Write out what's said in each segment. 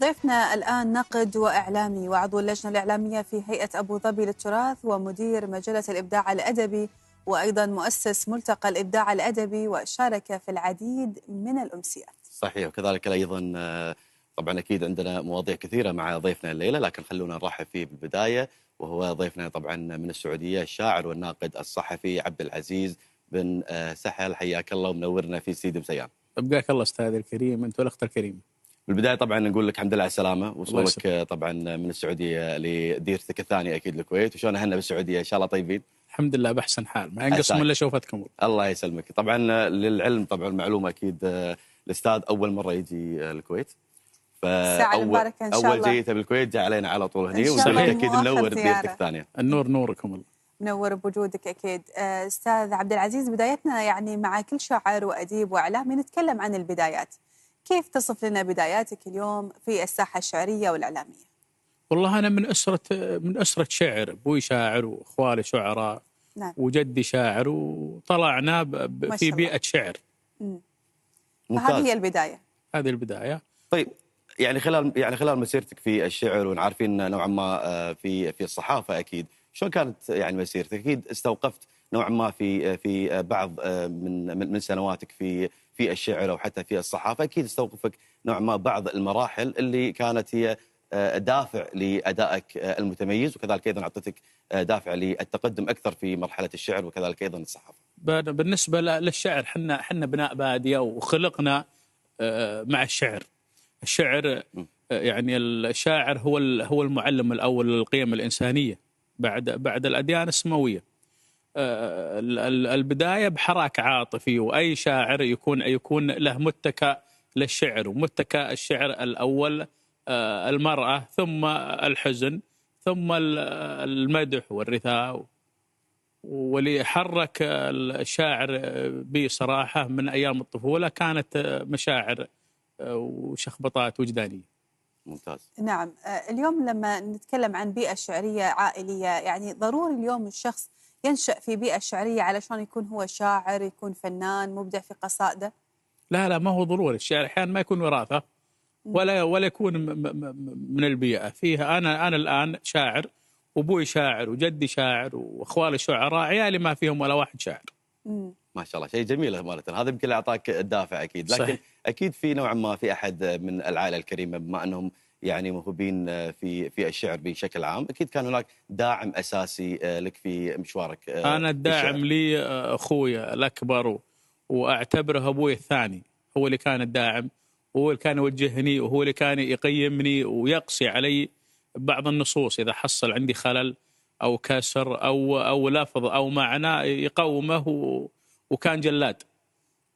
ضيفنا الآن ناقد وإعلامي وعضو اللجنة الإعلامية في هيئة أبو ظبي للتراث ومدير مجلة الإبداع الأدبي وأيضا مؤسس ملتقى الإبداع الأدبي وشارك في العديد من الأمسيات. صحيح، وكذلك أيضا طبعا أكيد عندنا مواضيع كثيرة مع ضيفنا الليلة، لكن خلونا نرحب فيه بالبداية، وهو ضيفنا طبعا من السعودية الشاعر والناقد الصحفي عبد العزيز بن سحل. حياك الله ومنورنا في سيدي مسيان. ابقاك الله استاذ الكريم، انت والاخت الكريمه. بالبدايه طبعا نقول لك الحمد لله على السلامه، وصولك طبعا من السعوديه لديرتك الثانيه اكيد الكويت، وشلون اهلنا بالسعوديه؟ ان شاء الله طيبين؟ الحمد لله باحسن حال، ما ينقص من الا شوفتكم. الله يسلمك. طبعا للعلم طبعا المعلومه اكيد الاستاذ اول مره يجي الكويت، فاول جيته بالكويت جاء علينا على طول هني، وصحيح اكيد منور بديرتك الثانيه. النور نوركم الله. منور بوجودك اكيد. استاذ عبد العزيز، بدايتنا يعني مع كل شاعر واديب واعلامي نتكلم عن البدايات. كيف تصف لنا بداياتك اليوم في الساحه الشعريه والاعلاميه؟ والله انا من اسره شعر، ابوي شاعر واخوالي شعراء. نعم. وجدي شاعر، وطلعنا في بيئه شعر. فهذه هي البدايه. هذه البدايه. طيب خلال مسيرتك في الشعر، ونعرفين نوعا ما في الصحافه اكيد، شلون كانت يعني مسيرتك؟ اكيد استوقفت نوعا ما في بعض من سنواتك في الشعر او حتى في الصحافه، اكيد استوقفك نوعا ما بعض المراحل اللي كانت هي دافع لادائك المتميز، وكذلك ايضا اعطتك دافع للتقدم اكثر في مرحله الشعر وكذلك ايضا الصحافه. بالنسبه للشعر، حنا بناء باديه وخلقنا مع الشعر. الشعر يعني الشاعر هو المعلم الاول للقيم الانسانيه بعد الاديان السماويه. البدايه بحراك عاطفي، واي شاعر يكون له متكأ للشعر، ومتكأ الشعر الاول المراه، ثم الحزن، ثم المدح والرثاء. واللي حرك الشاعر بصراحه من ايام الطفوله كانت مشاعر وشخبطات وجدانيه. ممتاز. نعم. اليوم لما نتكلم عن بيئة شعرية عائلية، يعني ضروري اليوم الشخص ينشأ في بيئة شعرية علشان يكون هو شاعر، يكون فنان مبدع في قصائده؟ لا ما هو ضروري. الشعر احيانا ما يكون وراثة ولا يكون من البيئة. فيها أنا الآن شاعر، وأبوي شاعر، وجدي شاعر، وأخوالي شعراء، عيالي ما فيهم ولا واحد شاعر. ما شاء الله، شيء جميل أمانة. هذا يمكن أعطاك الدافع أكيد، لكن صحيح. أكيد في نوعا ما في أحد من العائلة الكريمة بما أنهم يعني موهوبين في الشعر بشكل عام، أكيد كان هناك داعم أساسي لك في مشوارك. أنا الداعم لي أخويا الأكبر، وأعتبره أبوي الثاني. هو اللي كان الداعم، وهو اللي كان يوجهني، وهو اللي كان يقيمني ويقصي علي بعض النصوص إذا حصل عندي خلل أو كسر أو لفظ أو معنى يقومه، وكان جلاد.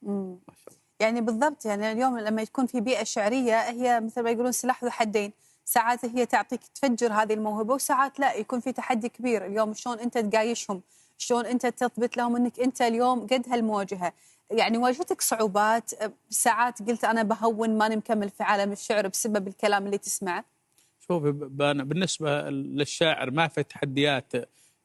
ما شاء الله. يعني بالضبط، يعني اليوم لما تكون في بيئة شعرية هي مثل ما يقولون سلاح ذو حدين، ساعات هي تعطيك تفجر هذه الموهبة، وساعات لا، يكون في تحدي كبير. اليوم شلون أنت تقايشهم، شلون أنت تثبت لهم أنك أنت اليوم قد هالمواجهة. يعني واجهتك صعوبات ساعات قلت أنا بهون ماني مكمل في عالم الشعر بسبب الكلام اللي تسمعه؟ شوفي، بالنسبة للشاعر ما في تحديات،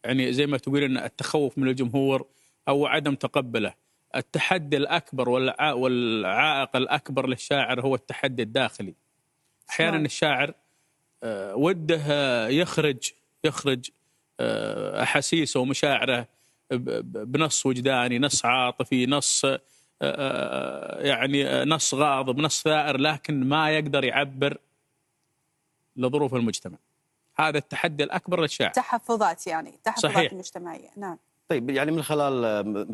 يعني زي ما تقولين التخوف من الجمهور أو عدم تقبله. التحدي الأكبر والعائق الأكبر للشاعر هو التحدي الداخلي. أحيانا الشاعر وده يخرج أحاسيسه ومشاعره بنص وجداني، نص عاطفي، نص يعني نص غاضب، نص ثائر، لكن ما يقدر يعبر لظروف المجتمع. هذا التحدي الأكبر للشاعر. تحفظات، يعني تحفظات صحيح. المجتمعية. نعم. طيب، يعني من خلال مثل